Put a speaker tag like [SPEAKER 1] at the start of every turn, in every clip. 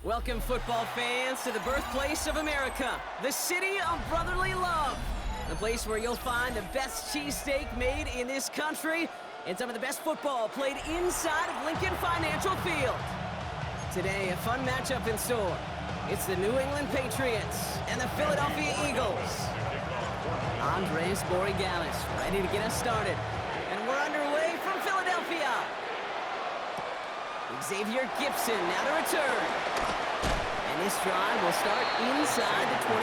[SPEAKER 1] Welcome, football fans, to the birthplace of America, the city of brotherly love. The place where you'll find the best cheesesteak made in this country and some of the best football played inside of Lincoln Financial Field. Today, a fun matchup in store. It's the New England Patriots and the Philadelphia Eagles. Andres Borregales ready to get us started. And we're underway from Philadelphia. Xavier Gipson now to return. And this drive will start inside the 25.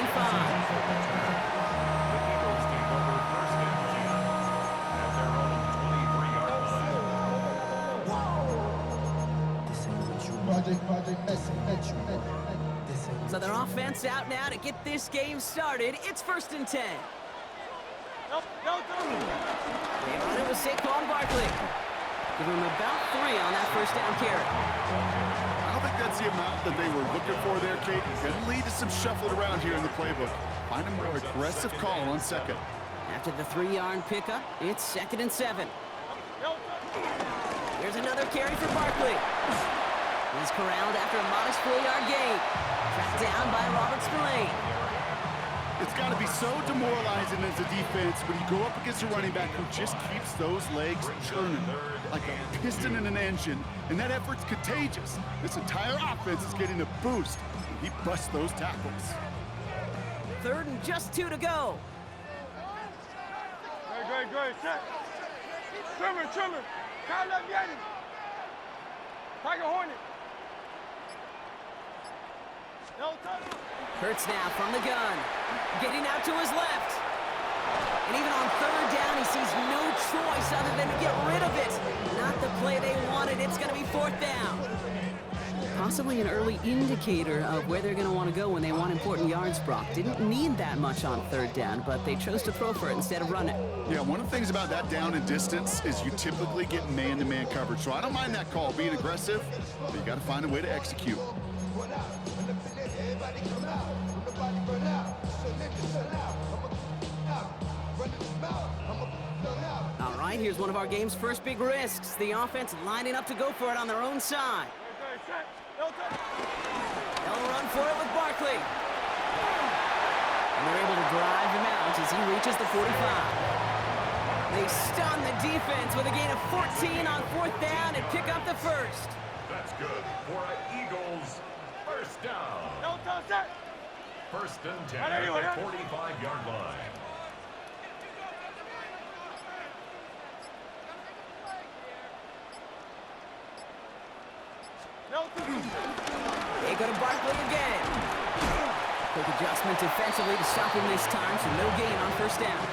[SPEAKER 1] So their offense out now to get this game started. It's 1st and 10. They run it with Saquon Barkley. Give him about 3 on that first down carry.
[SPEAKER 2] I don't think that's the amount that they were looking for there, Kate. Going to lead to some shuffling around here in the playbook. Find a more aggressive call on second.
[SPEAKER 1] After the 3-yard pickup, it's 2nd and 7. Here's another carry for Barkley. He's corralled after a modest 4-yard gain. Tracked down by Robert Spillane.
[SPEAKER 2] It's got to be so demoralizing as a defense when you go up against a running back who just keeps those legs churning like a piston in an engine, and that effort's contagious. This entire offense is getting a boost when he busts those tackles.
[SPEAKER 1] 3rd and just 2 to go.
[SPEAKER 3] Great. Trimmer. Kyle up Yanni. Tiger Hornet.
[SPEAKER 1] Hurts now from the gun. Getting out to his left. And even on 3rd down, he sees no choice other than to get rid of it. Not the play they wanted. It's going to be 4th down. Possibly an early indicator of where they're going to want to go when they want important yards, Brock. Didn't need that much on 3rd down, but they chose to throw for it instead of run it.
[SPEAKER 2] Yeah, one of the things about that down and distance is you typically get man-to-man coverage. So I don't mind that call, being aggressive, but you got to find a way to execute.
[SPEAKER 1] All right, here's one of our game's first big risks. The offense lining up to go for it on their own side. They'll run for it with Barkley. And they're able to drive him out as he reaches the 45. They stun the defense with a gain of 14 on 4th down and pick up the first.
[SPEAKER 4] That's good for Eagles. 1st down. 1st and 10 at the 45-yard line.
[SPEAKER 1] They go to Barkley again. Quick adjustment defensively to stop him this time, so no gain on 1st down.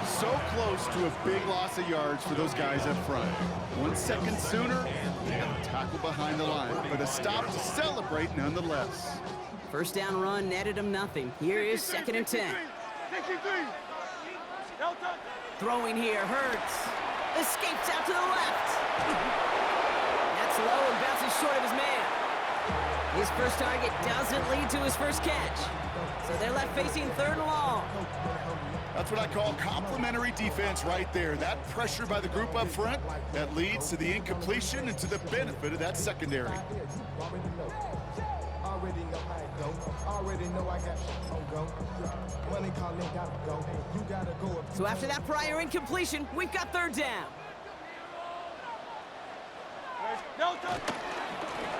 [SPEAKER 2] So close to a big loss of yards for those guys up front. 1 second sooner, and a tackle behind the line, but a stop to celebrate nonetheless.
[SPEAKER 1] 1st down run netted him nothing. Here is 2nd and 10. Throwing here, Hurts. Escapes out to the left. That's low and bounces short of his man. His first target doesn't lead to his first catch. So they're left facing 3rd and long.
[SPEAKER 2] That's what I call complimentary defense right there. That pressure by the group up front, that leads to the incompletion and to the benefit of that secondary.
[SPEAKER 1] So after that prior incompletion, we've got 3rd down.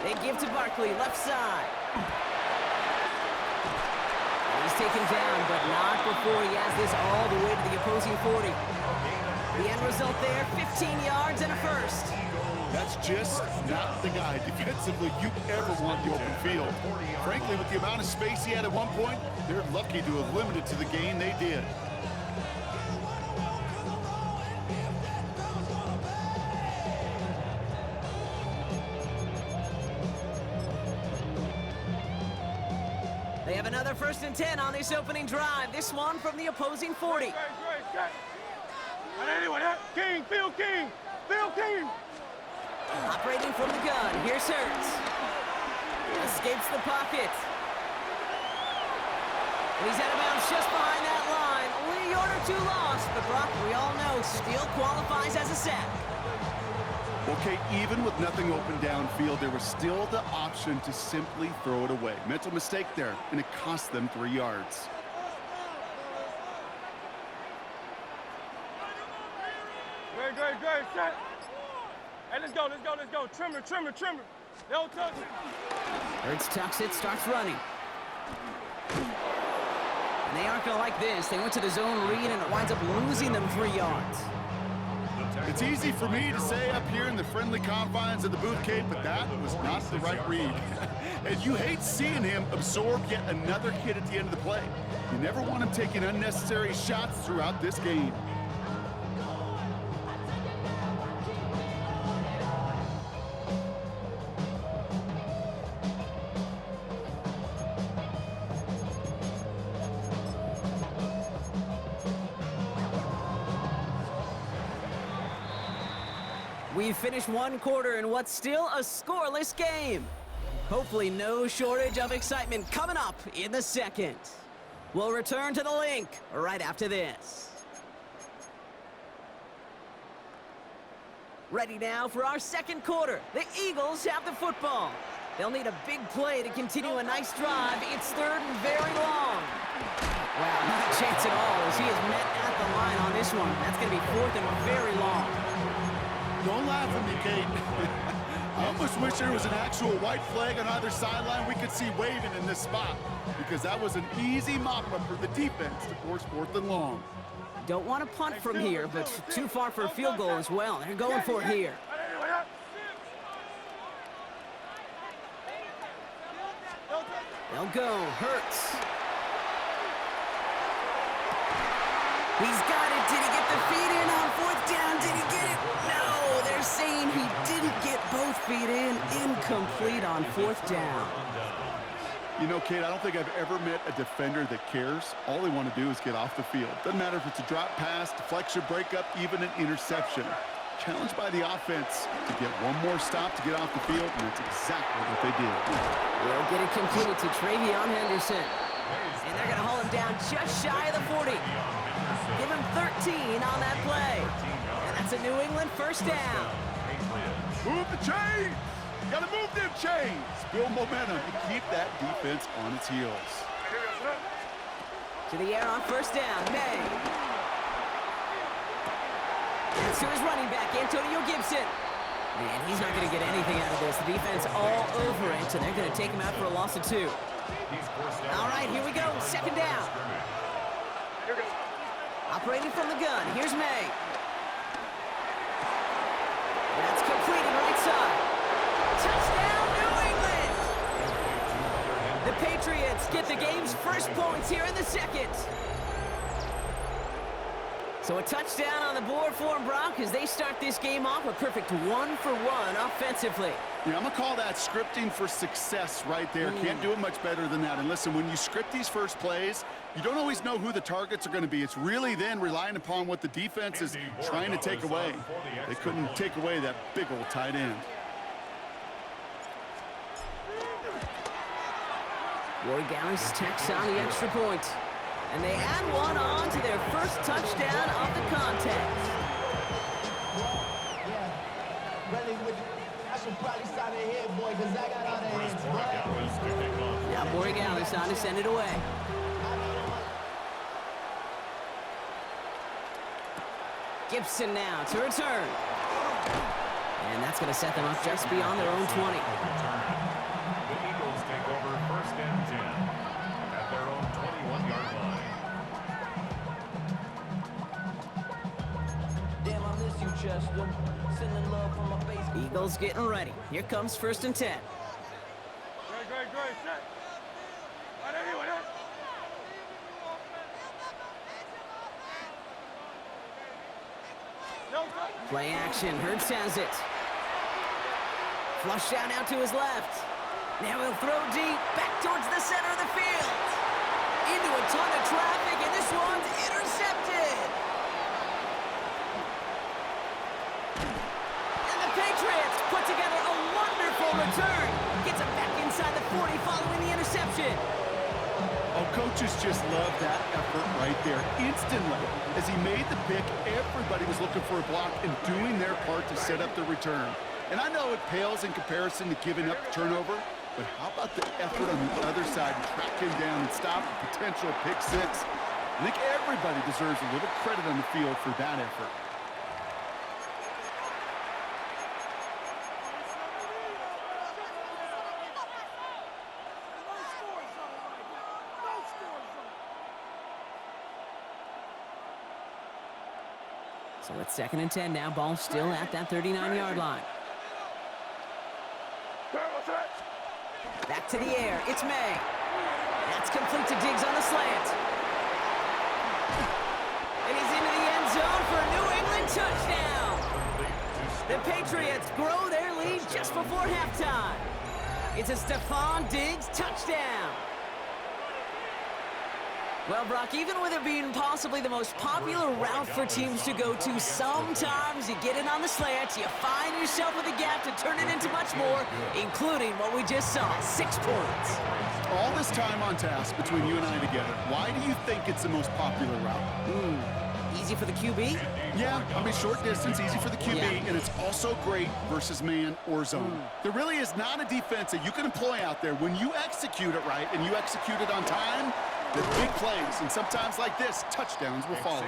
[SPEAKER 1] They give to Barkley, left side. And he's taken down, but not before he has this all the way to the opposing 40. The end result there, 15 yards and a first.
[SPEAKER 2] That's just not the guy defensively you ever want the open field. Frankly, with the amount of space he had at one point, they're lucky to have limited to the gain they did.
[SPEAKER 1] They have another 1st and 10 on this opening drive. This one from the opposing 40.
[SPEAKER 3] King, Phil King.
[SPEAKER 1] Operating from the gun, here's Hurts. Escapes the pocket. And he's out of bounds just behind that line. Only a yard or 2 lost, but Brock, we all know, still qualifies as a sack.
[SPEAKER 2] Okay, even with nothing open downfield, there was still the option to simply throw it away. Mental mistake there, and it cost them 3 yards.
[SPEAKER 3] Good, set. Hey, let's go. Trimmer. No touch.
[SPEAKER 1] Hurts tucks it, starts running. And they aren't going to like this. They went to the zone read, and it winds up losing them 3 yards.
[SPEAKER 2] It's easy for me to say up here in the friendly confines of the booth, Kate, but that was not the right read. And you hate seeing him absorb yet another hit at the end of the play. You never want him taking unnecessary shots throughout this game.
[SPEAKER 1] We've finished one quarter in what's still a scoreless game. Hopefully no shortage of excitement coming up in the second. We'll return to the link right after this. Ready now for our second quarter. The Eagles have the football. They'll need a big play to continue a nice drive. It's third and very long. Wow, not a chance at all as he is met at the line on this one. That's going to be fourth and very long.
[SPEAKER 2] Don't laugh at me, Kate. I almost wish there was an actual white flag on either sideline we could see waving in this spot, because that was an easy mop-up for the defense to force fourth and long.
[SPEAKER 1] Don't want to punt from here, but too far for a field goal as well. They're going for it here. They'll go. Hurts. He's got it. Did he get the feet in on fourth down? Did he get it? No, they're saying he didn't get both feet in. Incomplete on fourth down.
[SPEAKER 2] You know, Kate, I don't think I've ever met a defender that cares. All they want to do is get off the field. Doesn't matter if it's a drop pass, deflection, breakup, even an interception. Challenged by the offense to get one more stop to get off the field, and that's exactly what they did.
[SPEAKER 1] They'll get it completed to Travion Henderson. And they're going to haul him down just shy of the 40. Give him 13 on that play. And that's a New England first down.
[SPEAKER 2] Move the chains! Gotta move them chains! Build momentum and keep that defense on its heels.
[SPEAKER 1] To the air on first down, May. And to his running back, Antonio Gibson. Man, he's not going to get anything out of this. The defense all over it, and they're going to take him out for a loss of 2. All right, here we go. Second down. Operating from the gun. Here's May. That's completed right side. Touchdown, New England! The Patriots get the game's first points here in the second. So a touchdown on the board for them, Brock, as they start this game off a perfect 1-for-1 offensively.
[SPEAKER 2] Yeah, I'm going to call that scripting for success right there. Can't do it much better than that. And listen, when you script these first plays, you don't always know who the targets are going to be. It's really then relying upon what the defense is trying to take away. They couldn't take away that big old tight end.
[SPEAKER 1] Roy Gallis tacks on the extra point. And they add one on to their first touchdown of the contest. Now Roy Gallis on to send it away. Gibson now to return. And that's going to set them up just beyond their own 20.
[SPEAKER 4] The Eagles take over first and 10 at their own 21-yard line.
[SPEAKER 5] Damn, I miss you, Chester. Sending love from my face.
[SPEAKER 1] Eagles getting ready. Here comes first and 10.
[SPEAKER 3] Great, set. Right anyway,
[SPEAKER 1] Play action. Hurts has it. Flush down out to his left. Now he'll throw deep back towards the center of the field. Into a ton of traffic, and this one's intercepted. And the Patriots put together a wonderful return. Gets him back inside the 40 following the interception.
[SPEAKER 2] Oh, coaches just love that effort right there. Instantly, as he made the pick, everybody was looking for a block and doing their part to set up the return. And I know it pales in comparison to giving up the turnover, but how about the effort on the other side to track him down and stop a potential pick six? I think everybody deserves a little credit on the field for that effort.
[SPEAKER 1] So it's 2nd and 10 now. Ball still at that 39-yard line. Back to the air. It's May. That's complete to Diggs on the slant. And he's into the end zone for a New England touchdown. The Patriots grow their lead just before halftime. It's a Stephon Diggs touchdown. Well, Brock, even with it being possibly the most popular route for teams to go to, sometimes you get it on the slant, you find yourself with a gap to turn it into much more, including what we just saw, 6 points.
[SPEAKER 2] All this time on task between you and I together, why do you think it's the most popular route?
[SPEAKER 1] Easy for the QB?
[SPEAKER 2] Yeah, I mean, short distance, easy for the QB,
[SPEAKER 1] Yeah.
[SPEAKER 2] and it's also great versus man or zone. There really is not a defense that you can employ out there when you execute it right and you execute it on time. The big plays, and sometimes like this, touchdowns will follow.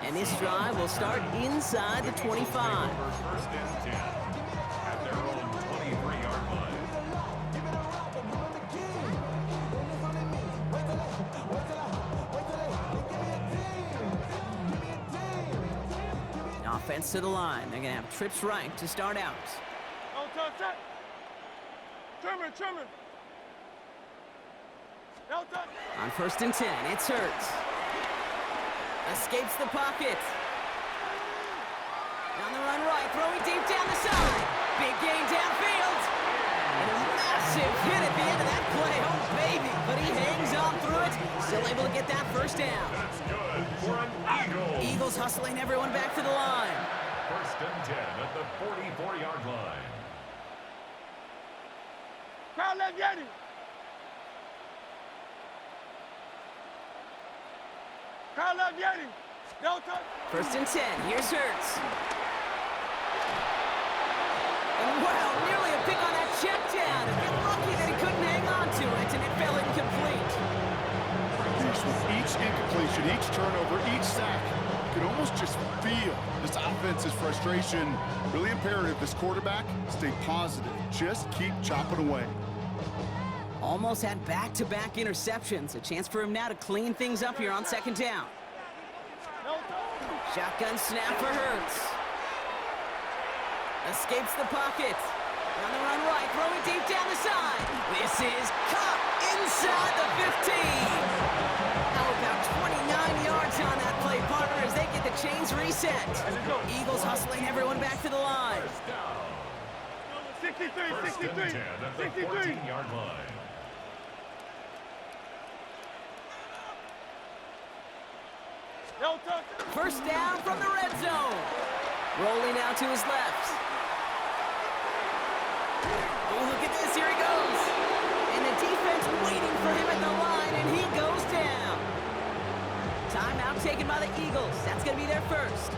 [SPEAKER 1] And this drive will start inside the 25.
[SPEAKER 4] First and 10 at their own 23-yard line.
[SPEAKER 1] Offense to the line. They're going to have trips right to start out.
[SPEAKER 3] No touch that. Trimmer. No touch.
[SPEAKER 1] On 1st and 10, it's Hurts. Escapes the pocket. On the run right, throwing deep down the side. Big gain downfield. And a massive hit at the end of that play. Oh, baby. But he hangs on through it. Still able to get that first down.
[SPEAKER 4] That's good for an Eagle.
[SPEAKER 1] Eagles hustling everyone back to the line.
[SPEAKER 4] First and 10 at the 44-yard line.
[SPEAKER 3] Crowd left Yeti. Crowd left Yeti. No touch.
[SPEAKER 1] 1st and 10, here's Hurts. And wow, nearly a pick on that check down. A bit lucky that he couldn't hang on to it, and it fell incomplete.
[SPEAKER 2] With each incompletion, each turnover, each sack, you can almost just feel this offense's frustration. Really imperative, this quarterback, stay positive. Just keep chopping away.
[SPEAKER 1] Almost had back-to-back interceptions. A chance for him now to clean things up here on 2nd down.
[SPEAKER 3] No touch.
[SPEAKER 1] Shotgun snap for Hurts. Escapes the pocket. On the run right, throwing deep down the side. This is caught inside the 15. Now about 29 yards on that play, partner, as they get the chains reset. Eagles hustling everyone back to the line.
[SPEAKER 4] First down.
[SPEAKER 3] 63,
[SPEAKER 4] First
[SPEAKER 3] 63,
[SPEAKER 4] and 10 at the
[SPEAKER 3] 63.
[SPEAKER 4] 14-yard line.
[SPEAKER 3] No touch.
[SPEAKER 1] First down from the red zone. Rolling out to his left. Oh, look at this. Here he goes. And the defense waiting for him at the line, and he goes down. Timeout taken by the Eagles. That's going to be their first.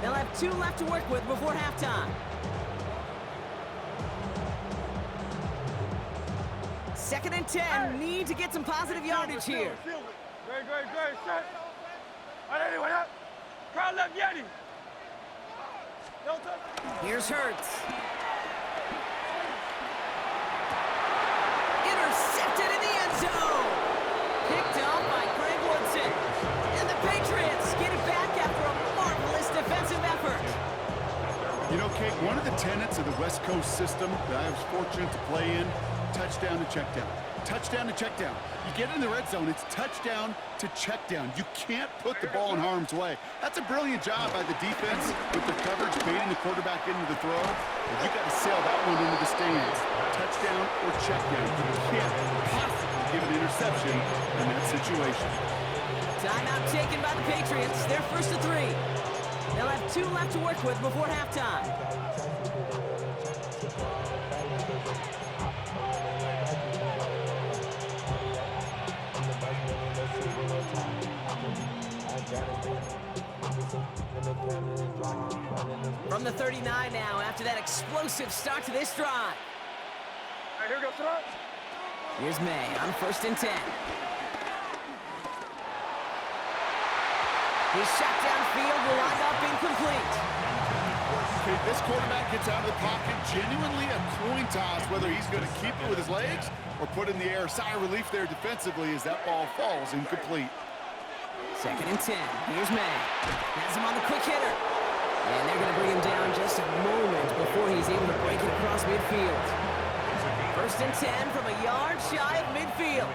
[SPEAKER 1] They'll have 2 left to work with before halftime. 2nd and 10. Need to get some positive yardage here.
[SPEAKER 3] Great, set. All right, anyway, crowd left Yeti. No touch.
[SPEAKER 1] Here's Hurts. Intercepted in the end zone. Picked off by Greg Woodson. And the Patriots get it back after a marvelous defensive effort.
[SPEAKER 2] You know, Kate, one of the tenets of the West Coast system that I was fortunate to play in, touchdown to check down. Touchdown to check down. You get in the red zone, it's touchdown to check down. You can't put the ball in harm's way. That's a brilliant job by the defense with the coverage, baiting the quarterback into the throw. But you got to sail that one into the stands. Touchdown or check down. You can't possibly give an interception in that situation.
[SPEAKER 1] Timeout taken by the Patriots. They're first to 3. They'll have 2 left to work with before halftime. From the the 39 now after that explosive start to this drive.
[SPEAKER 3] All right, here we go, sit up.
[SPEAKER 1] Here's May on 1st and 10. His shot downfield will wind up incomplete.
[SPEAKER 2] Okay, this quarterback gets out of the pocket, genuinely a coin toss whether he's going to keep it with his legs or put in the air. Sigh of relief there defensively as that ball falls incomplete.
[SPEAKER 1] 2nd and 10. Here's May. Has him on the quick hitter. And they're going to bring him down just a moment before he's able to break it across midfield. 1st and 10 from a yard shy of midfield.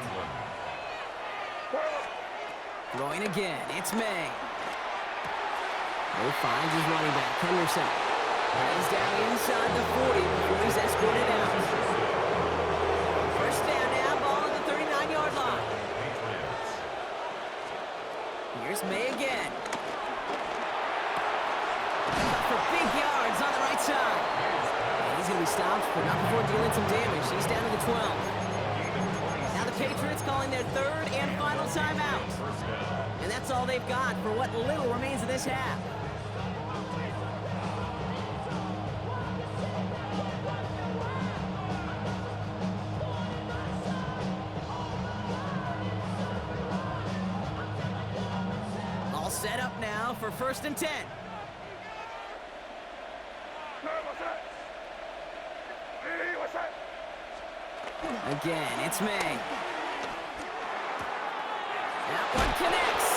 [SPEAKER 1] Throwing again. It's May. He finds his running back, Henderson. And he's down inside the 40 before he's escorted out. 1st down now, ball on the 39-yard line. Here's May again. For big yards on the right side. And he's going to be stopped, but not before dealing some damage. He's down to the 12. Now the Patriots calling their 3rd and final timeout. And that's all they've got for what little remains of this half. All set up now for 1st and 10. Again, it's May. That one connects.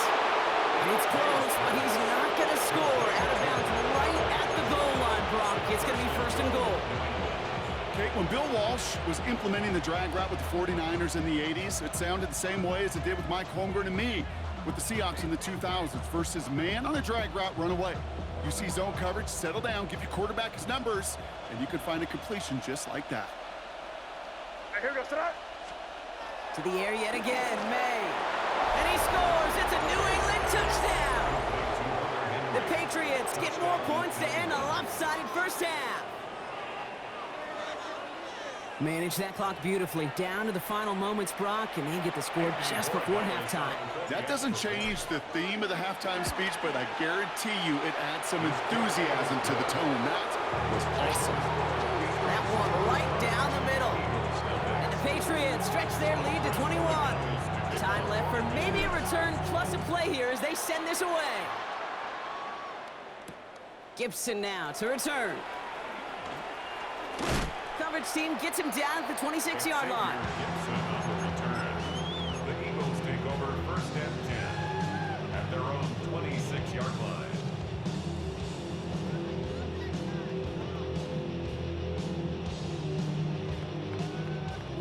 [SPEAKER 1] And it's close, but he's not going to score. Out of bounds right at the goal line, Brock. It's going to be 1st and goal.
[SPEAKER 2] Okay, when Bill Walsh was implementing the drag route with the 49ers in the 80s, it sounded the same way as it did with Mike Holmgren and me with the Seahawks in the 2000s versus man on a drag route, run away. You see zone coverage, settle down, give your quarterback his numbers, and you can find a completion just like that.
[SPEAKER 3] Here we go, sit up.
[SPEAKER 1] To the air yet again, May. And he scores. It's a New England touchdown. The Patriots get more points to end a lopsided 1st half. Manage that clock beautifully. Down to the final moments, Brock, and they get the score just before halftime.
[SPEAKER 2] That doesn't change the theme of the halftime speech, but I guarantee you it adds some enthusiasm to the tone. That was awesome.
[SPEAKER 1] That one right down the middle. And the Patriots stretch their lead to 21. Time left for maybe a return plus a play here as they send this away. Gibson now to return. Coverage team gets him down at the 26-yard line.
[SPEAKER 4] The Eagles take over 1st and 10 at their own 26-yard line.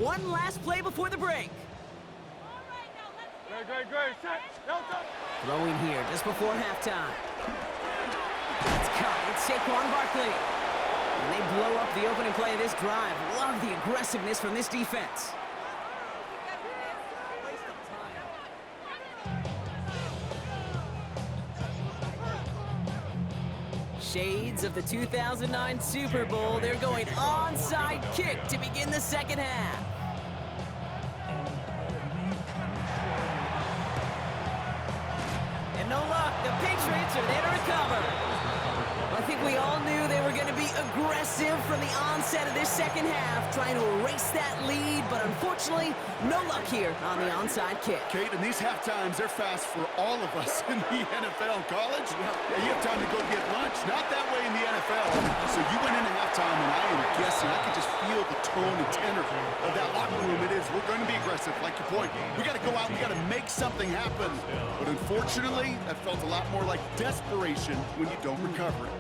[SPEAKER 1] One last play before the break.
[SPEAKER 3] Great, set.
[SPEAKER 1] Throwing here just before halftime. It's caught. It's Saquon Barkley. And they blow up the opening play of this drive. Love the aggressiveness from this defense. Shades of the 2009 Super Bowl. They're going onside kick to begin the 2nd half. And no luck. The Patriots are there to recover. I think we all knew they were going to be aggressive from the onset of this 2nd half, trying to erase that lead, but unfortunately, no luck here on the onside kick.
[SPEAKER 2] Kate, in these half times, they're fast for all of us in the NFL. College, yeah, you have time to go get lunch. Not that way in the NFL. So you went into halftime, and I am guessing, I could just feel the tone and tenor of that locker room. It is, we're going to be aggressive, like your point. We got to go out, we got to make something happen. But unfortunately, that felt a lot more like desperation when you don't recover it.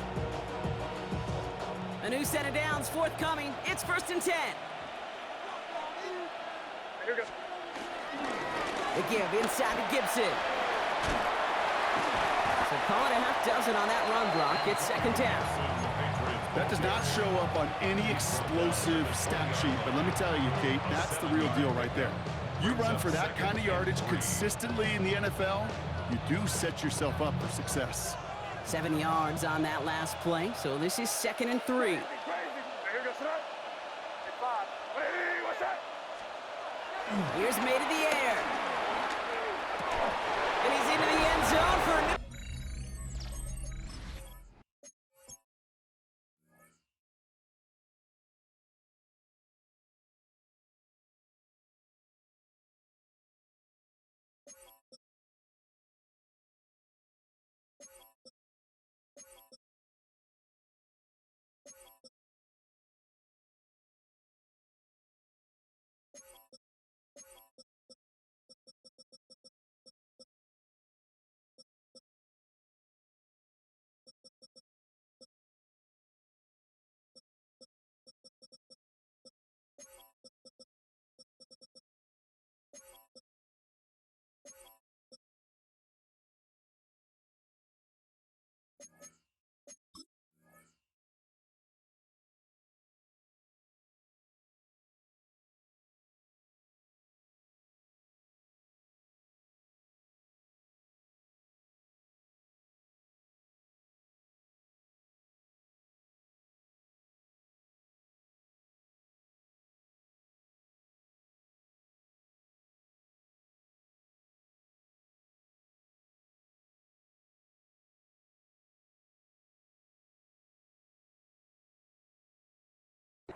[SPEAKER 1] A new set of downs forthcoming. It's 1st and 10.
[SPEAKER 3] Here we go.
[SPEAKER 1] The give inside to Gibson. So call it a half dozen on that run block. It's 2nd down.
[SPEAKER 2] That does not show up on any explosive stat sheet, but let me tell you, Kate, that's the real deal right there. You run for that kind of yardage consistently in the NFL, you do set yourself up for success.
[SPEAKER 1] 7 yards on that last play, so this is 2nd and 3.
[SPEAKER 3] Here we go, sit up. 5. Hey, what's that?
[SPEAKER 1] Here's May to the air. And he's into the end zone for a new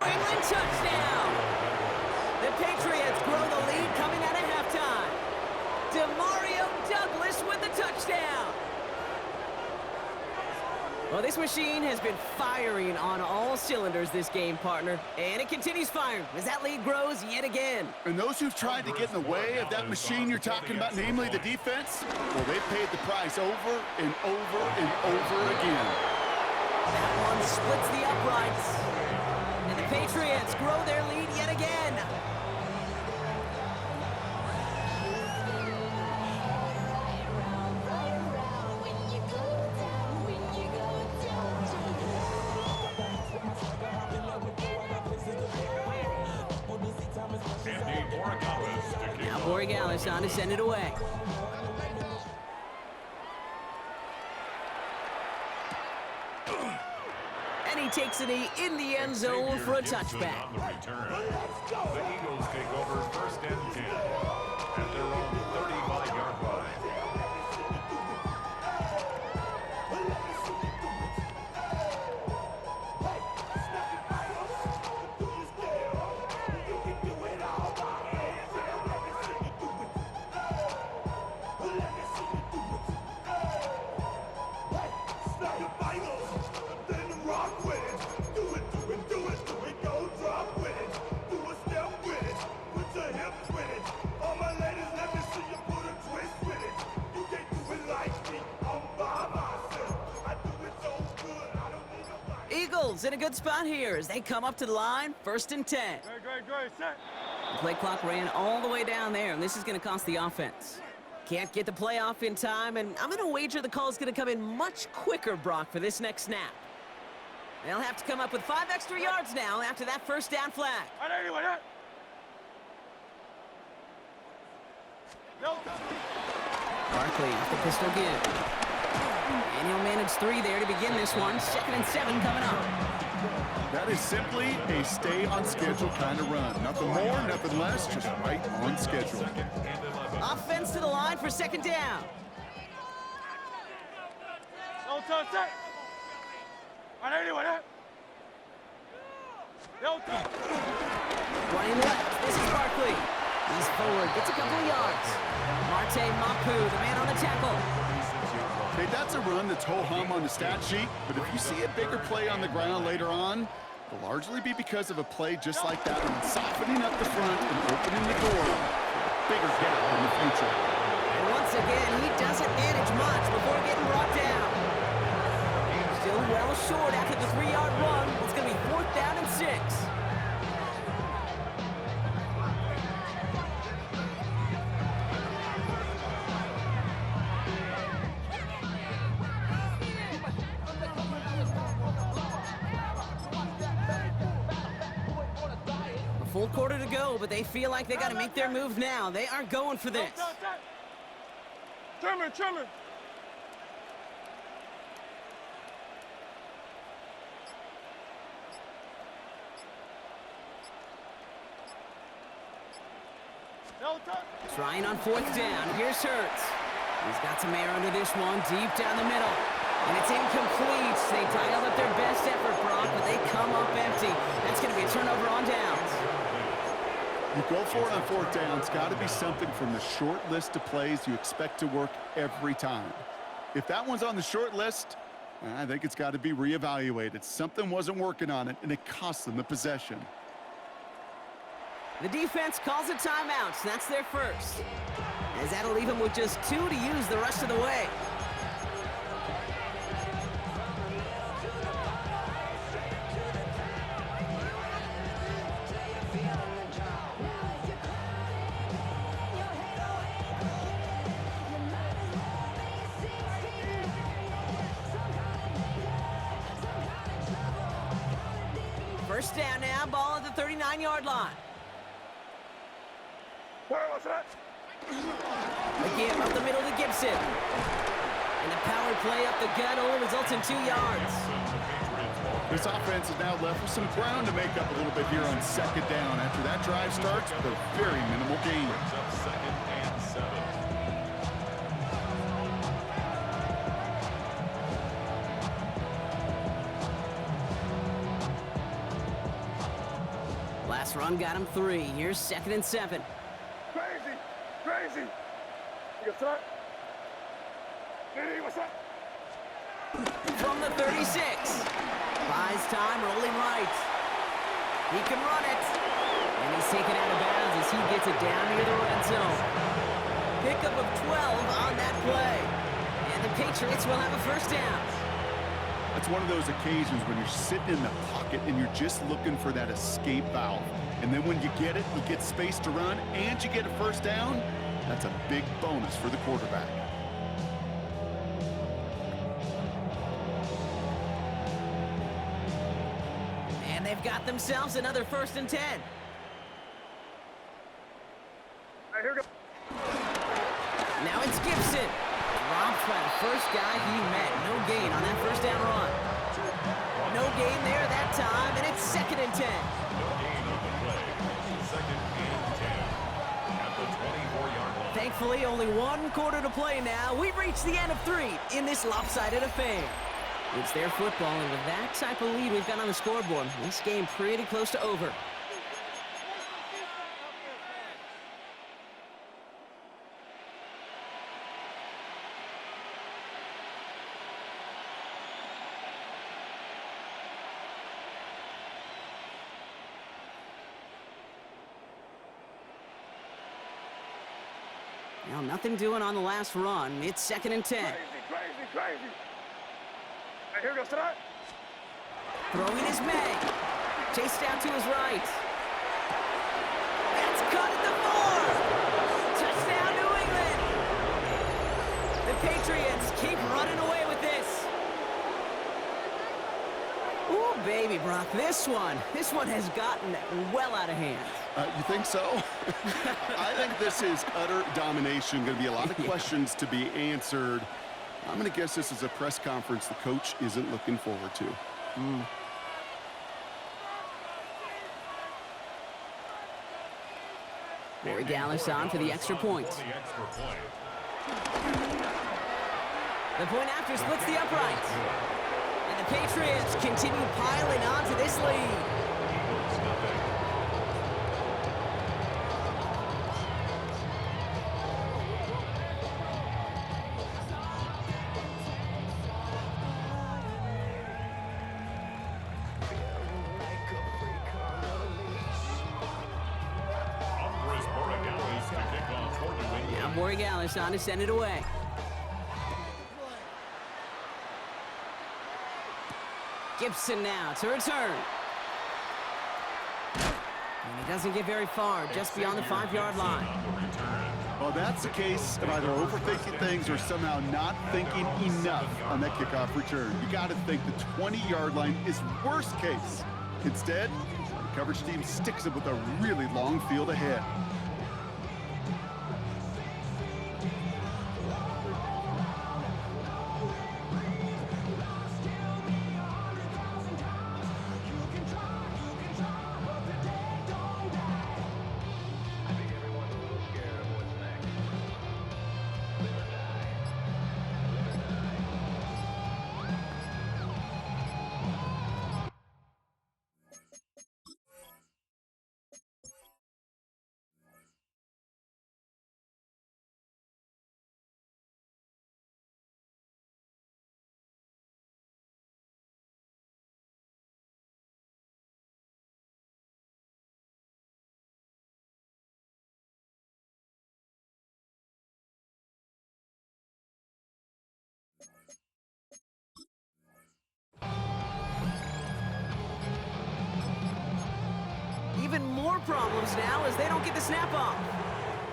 [SPEAKER 1] England touchdown! The Patriots grow the lead coming out of halftime. Demario Douglas with the touchdown. Well, this machine has been firing on all cylinders this game, partner. And it continues firing as that lead grows yet again.
[SPEAKER 2] And those who've tried to get in the way of that machine you're talking about, namely the defense, well, they've paid the price over and over and over again.
[SPEAKER 1] That one splits the uprights. And the Patriots grow their lead yet again. Now Borregales on to send it away. And he takes it in the end zone for a touchback.
[SPEAKER 4] The Eagles take over 1st and 10 at their own 35-yard line.
[SPEAKER 1] Eagles in a good spot here as they come up to the line, 1st and 10.
[SPEAKER 3] Great, set.
[SPEAKER 1] The play clock ran all the way down there, and this is going to cost the offense. Can't get the play off in time, and I'm going to wager the call is going to come in much quicker, Brock, for this next snap. They'll have to come up with 5 extra yards now after that 1st down flag. Barkley off the pistol give. And he'll manage 3 there to begin this one. 2nd and 7 coming up.
[SPEAKER 2] That is simply a stay on schedule kind of run. Nothing more, nothing less, just right on schedule.
[SPEAKER 1] Offense to the line for 2nd down. Running left, this is Barkley. He's forward, gets a couple of yards. Marte Mapu, the man on the tackle.
[SPEAKER 2] Okay, that's a run that's ho-hum on the stat sheet, but if you see a bigger play on the ground later on, it'll largely be because of a play just like that one, softening up the front and opening the door for a bigger gap in the future.
[SPEAKER 1] And once again, he doesn't manage much before getting brought down. Still well short after the 3-yard run. It's going to be 4th down and 6. Full quarter to go, but they feel like they got to make their move now. They are going for this.
[SPEAKER 3] Trimmer.
[SPEAKER 1] Trying on 4th down. Here's Hurts. He's got some air under this one, deep down the middle. And it's incomplete. They dialed up their best effort, Brock, but they come up empty. That's going to be a turnover on downs.
[SPEAKER 2] You go for it on 4th down. It's got to be something from the short list of plays you expect to work every time. If that one's on the short list, I think it's got to be reevaluated. Something wasn't working on it, and it cost them the possession.
[SPEAKER 1] The defense calls a timeout, so that's their first. As that'll leave them with just 2 to use the rest of the way. First down now, ball at the 39-yard line. Again, up the middle to Gibson. And the power play up the gut only results in 2 yards.
[SPEAKER 2] This offense is now left with some ground to make up a little bit here on 2nd down. After that drive starts with a very minimal gain.
[SPEAKER 4] Up 2nd and 7.
[SPEAKER 1] This run got him 3. Here's 2nd and 7.
[SPEAKER 3] Crazy! Crazy! You throw it. Hey, what's up?
[SPEAKER 1] From the 36. Buys time, rolling right. He can run it. And he's taken out of bounds as he gets it down near the red zone. Pickup of 12 on that play. And the Patriots will have a first down.
[SPEAKER 2] That's one of those occasions when you're sitting in the pocket and you're just looking for that escape valve. And then when you get it, you get space to run, and you get a first down. That's a big bonus for the quarterback.
[SPEAKER 1] And they've got themselves another 1st and 10.
[SPEAKER 3] All right, here we go.
[SPEAKER 1] Now it's Gibson. Dropped by the first guy he met. No gain on that first down run. No gain there that time, and it's 2nd and 10.
[SPEAKER 4] No gain on the play. 2nd and 10 at the 24-yard line.
[SPEAKER 1] Thankfully, only 1 quarter to play now. We've reached the end of 3 in this lopsided affair. It's their football, and with that type of lead we've got on the scoreboard, this game pretty close to over. Now, nothing doing on the last run. It's 2nd and 10.
[SPEAKER 3] Crazy, crazy, crazy. All right, here we go. Start.
[SPEAKER 1] Throwing is May. Chase down to his right. That's cut at the 4. Touchdown, New England. The Patriots keep running away with this. Ooh, baby, Brock. This one has gotten well out of hand.
[SPEAKER 2] You think so? I think this is utter domination. Going to be a lot of questions to be answered. I'm going to guess this is a press conference the coach isn't looking forward to.
[SPEAKER 1] Corey Gallis on for the extra point. The point after splits the upright. And the Patriots continue piling on to this lead. Borregales on to send it away. Gibson now to return. And he doesn't get very far, just beyond the 5-yard line.
[SPEAKER 2] Well, that's the case of either overthinking things or somehow not thinking enough on that kickoff return. You got to think the 20-yard line is worst case. Instead, the coverage team sticks it with a really long field ahead.
[SPEAKER 1] Even more problems now as they don't get the snap off.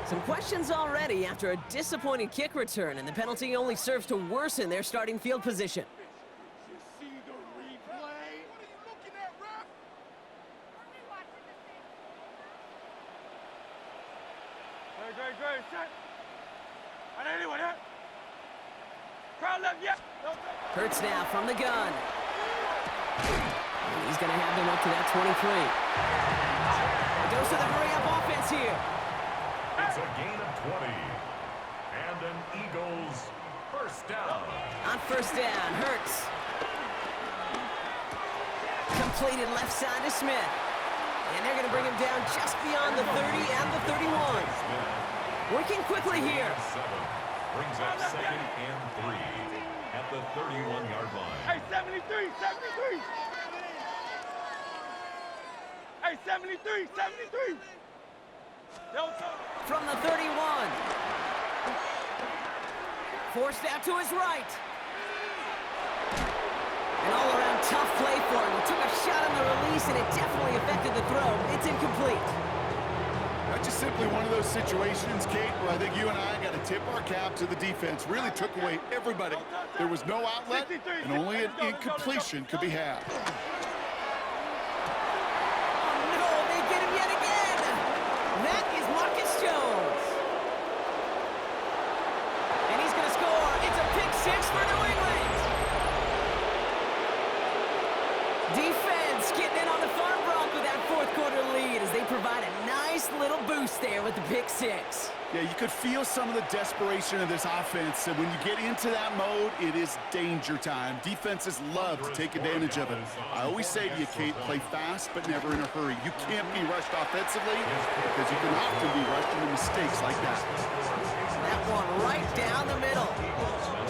[SPEAKER 1] Some questions already after a disappointing kick return, and the penalty only serves to worsen their starting field position.
[SPEAKER 3] You see the replay? What are you looking at, ref? Great. Set. And anyone here? Crowd left, yeah.
[SPEAKER 1] Hurts now from the gun. And he's going to have them up to that 23. It goes to the hurry-up offense here.
[SPEAKER 4] It's a gain of 20. And an Eagles first down.
[SPEAKER 1] On first down, Hurts. Completed left side to Smith. And they're going to bring him down just beyond the 30 and the 31. Working quickly here.
[SPEAKER 4] Brings up 2nd and 3 at the 31-yard line.
[SPEAKER 3] Hey, 73, 73. Hey, 73, 73.
[SPEAKER 1] From the 31. Forced out to his right. An all-around tough play for him. He took a shot on the release, and it definitely affected the throw. It's incomplete.
[SPEAKER 2] That's just simply one of those situations, Kate, where I think you and I got to tip our cap to the defense. Really took away everybody. There was no outlet, and only an incompletion could be had.
[SPEAKER 1] Oh, no, they get him yet again. That is Marcus Jones. And he's going to score. It's a pick six for New England. Defense getting in on the Farm Bronc with that fourth quarter lead as they provide a nice little boost there with the pick six.
[SPEAKER 2] Yeah, you could feel some of the desperation of this offense, and when you get into that mode, it is danger time. Defenses love to take advantage of it. I always say to you, Kate, play fast but never in a hurry. You can't be rushed offensively because you can often be rushed into mistakes like that.
[SPEAKER 1] That one right down the middle.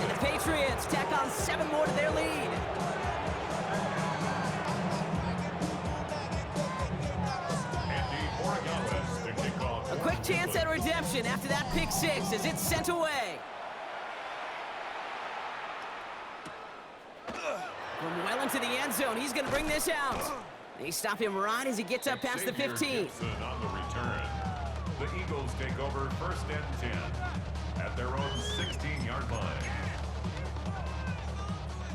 [SPEAKER 1] And the Patriots tack on 7 more to their lead. A quick chance at redemption after that pick six as it's sent away. From well into the end zone, he's going to bring this out. They stop him right as he gets up past the 15.
[SPEAKER 4] On the return. The Eagles take over 1st and 10 at their own 16-yard line.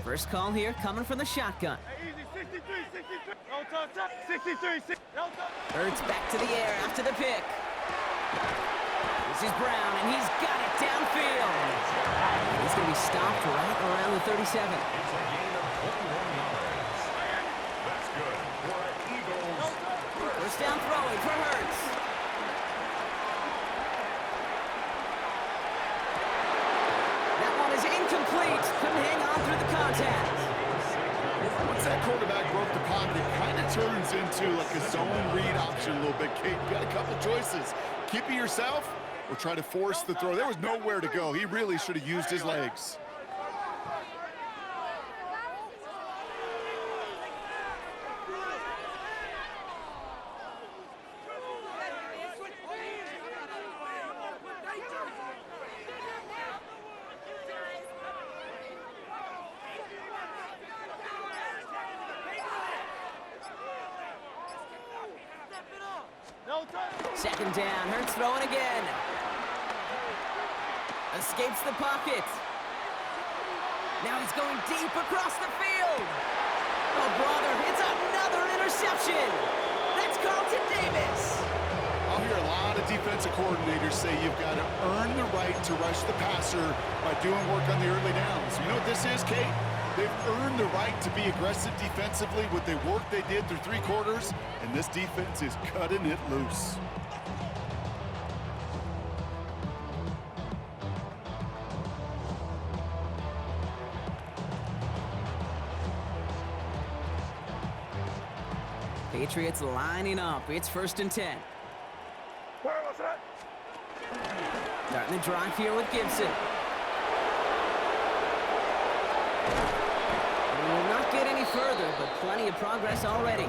[SPEAKER 1] First call here coming from the shotgun.
[SPEAKER 3] Hey, easy, 63, 63. No touch, 63, 63. No touch.
[SPEAKER 1] Hurts back to the air after the pick. This is Brown, and he's got it downfield. And he's going to be stopped right around the 37.
[SPEAKER 4] It's a gain of 21 yards. That's good for Eagles.
[SPEAKER 1] First down throwing for Hurts. That one is incomplete. Couldn't hang on through the contact.
[SPEAKER 2] Once that quarterback broke the pocket, it kind of turns into like a zone read option a little bit, Kate. You got a couple choices. Keep it yourself or try to force the throw. There was nowhere to go. He really should have used his legs.
[SPEAKER 3] No touch.
[SPEAKER 1] Second down, Hurts throwing again. Escapes the pocket. Now he's going deep across the field. Oh, brother, it's another interception. That's Carlton Davis.
[SPEAKER 2] I'll hear a lot of defensive coordinators say you've got to earn the right to rush the passer by doing work on the early downs. You know what this is, Kate? They've earned the right to be aggressive defensively with the work they did through 3 quarters, and this defense is cutting it loose.
[SPEAKER 1] Patriots lining up. It's 1st and 10.
[SPEAKER 3] Where was that?
[SPEAKER 1] Starting the drive here with Gibson. We will not get any further, but plenty of progress already.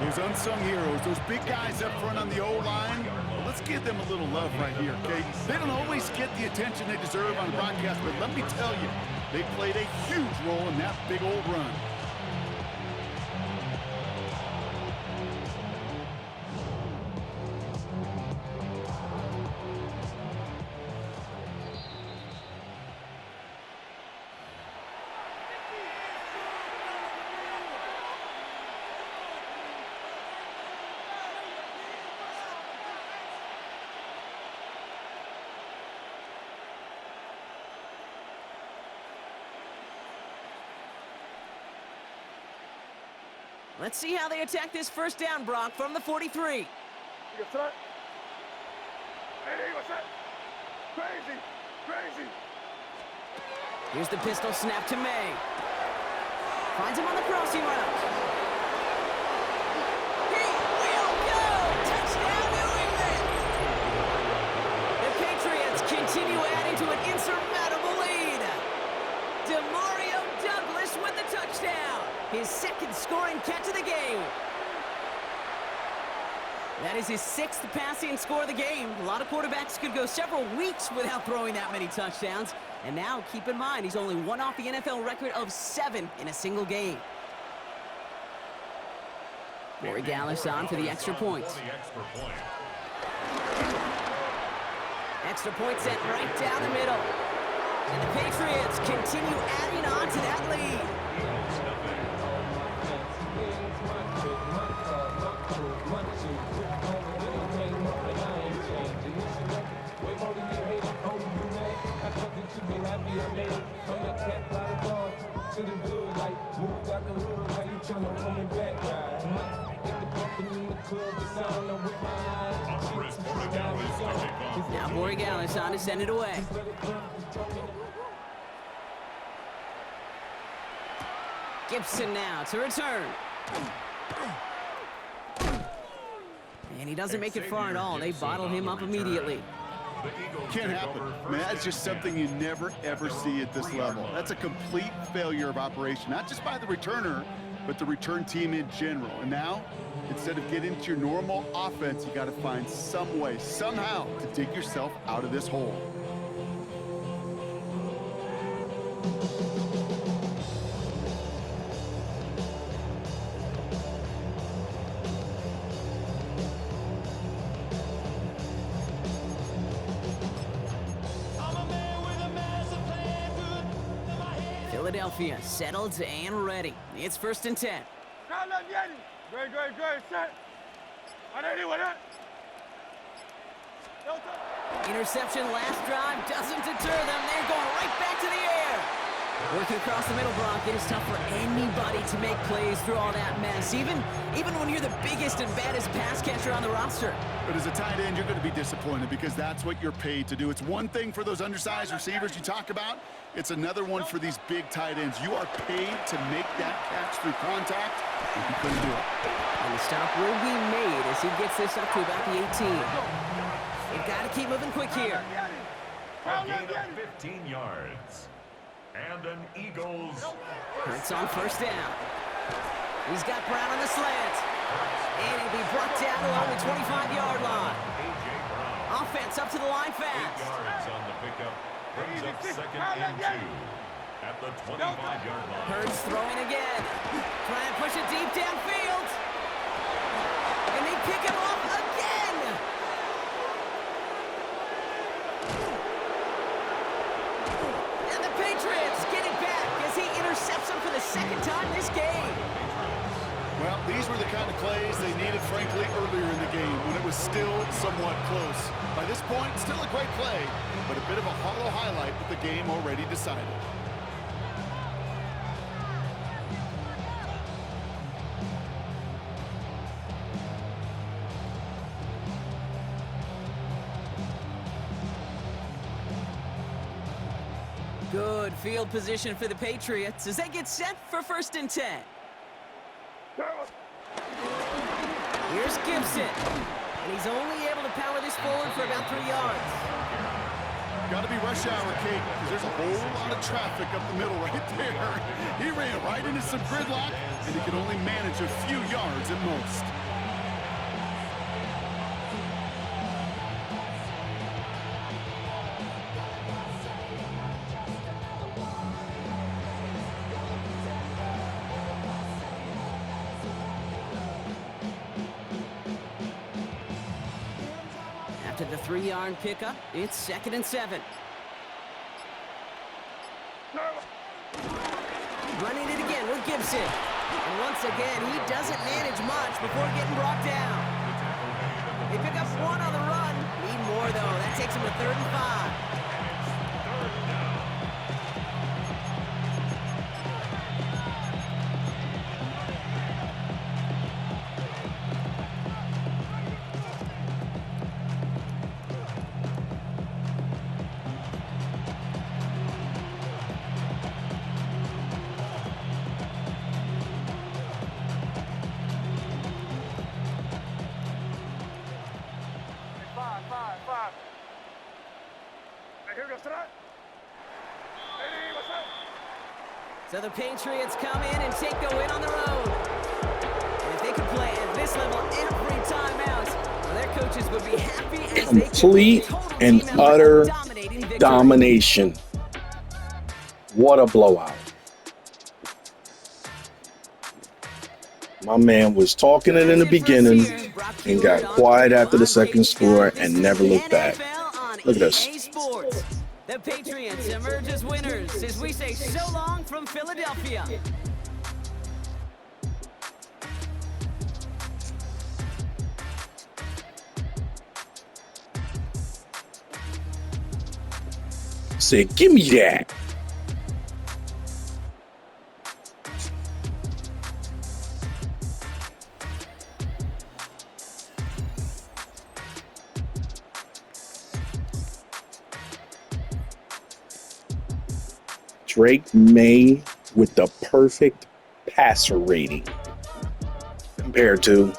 [SPEAKER 2] Those unsung heroes, those big guys up front on the O-line, well, let's give them a little love right here, okay? They don't always get the attention they deserve on the broadcast, but let me tell you, they played a huge role in that big old run.
[SPEAKER 1] Let's see how they attack this first down, Brock, from the 43.
[SPEAKER 3] You get set. Hey, what's that? Crazy, crazy.
[SPEAKER 1] Here's the pistol snap to May. Finds him on the crossing route. He That is his 6th passing score of the game. A lot of quarterbacks could go several weeks without throwing that many touchdowns. And now, keep in mind, he's only one off the NFL record of 7 in a single game. Corey Dallas on for the extra point. Extra point set right down the middle. And the Patriots continue adding on to that lead. Now Borregales on to send it away. Gibson now to return. And he doesn't make it far at all. They bottle him up immediately.
[SPEAKER 2] Can't happen. I mean, that's just something you never, ever see at this level. That's a complete failure of operation, not just by the returner, but the return team in general. And now, instead of getting into your normal offense, you got to find some way, somehow, to dig yourself out of this hole.
[SPEAKER 1] Philadelphia settled and ready. It's 1st and 10. Interception last drive doesn't deter them. They're going right back to the air. Working across the middle, Brock, it is tough for anybody to make plays through all that mess, even when you're the biggest and baddest pass catcher on the roster.
[SPEAKER 2] But as a tight end, you're going to be disappointed because that's what you're paid to do. It's one thing for those undersized receivers you talk about. It's another one for these big tight ends. You are paid to make that catch through contact, and you couldn't do it.
[SPEAKER 1] And the stop will be made as he gets this up to about the 18. They've got to keep moving quick here.
[SPEAKER 4] A gain of 15 yards. And an Eagles.
[SPEAKER 1] Hurts on 1st down. He's got Brown on the slant. And he'll be brought down along the 25-yard line. Offense up to the line fast.
[SPEAKER 4] 8 yards on the pickup. Brings up 2nd and 2 at the 25-yard line.
[SPEAKER 1] Hurts throwing again. Trying to push it deep downfield. And they pick him off again. And the Patriots get it back as he intercepts him for the 2nd time this game.
[SPEAKER 2] Well, these were the kind of plays they needed, frankly, earlier in the game when it was still somewhat close. By this point, still a great play, but a bit of a hollow highlight with the game already decided.
[SPEAKER 1] Good field position for the Patriots as they get set for 1st and 10. Here's Gibson, and he's only able to power this forward for about 3 yards.
[SPEAKER 2] Got to be rush hour, Kate, because there's a whole lot of traffic up the middle right there. He ran right into some gridlock, and he could only manage a few yards at most.
[SPEAKER 1] After the 3-yard pickup, it's 2nd and 7. Running it again with Gibson. And once again, he doesn't manage much before getting brought down. They pick up 1 on the run. Need more, though. That takes him to 3rd and 5. So the Patriots come in and take the win on the road. And if they can play at this level every time out, their coaches would be happy as
[SPEAKER 6] Complete
[SPEAKER 1] they total
[SPEAKER 6] and
[SPEAKER 1] team effort,
[SPEAKER 6] utter
[SPEAKER 1] dominating victory.
[SPEAKER 6] domination. What a blowout. My man was talking it in the beginning and got quiet after the second score and never looked back. Look at this.
[SPEAKER 1] The Patriots emerge as winners as we say so long from Philadelphia.
[SPEAKER 6] Say, give me that. Drake May with the perfect passer rating compared to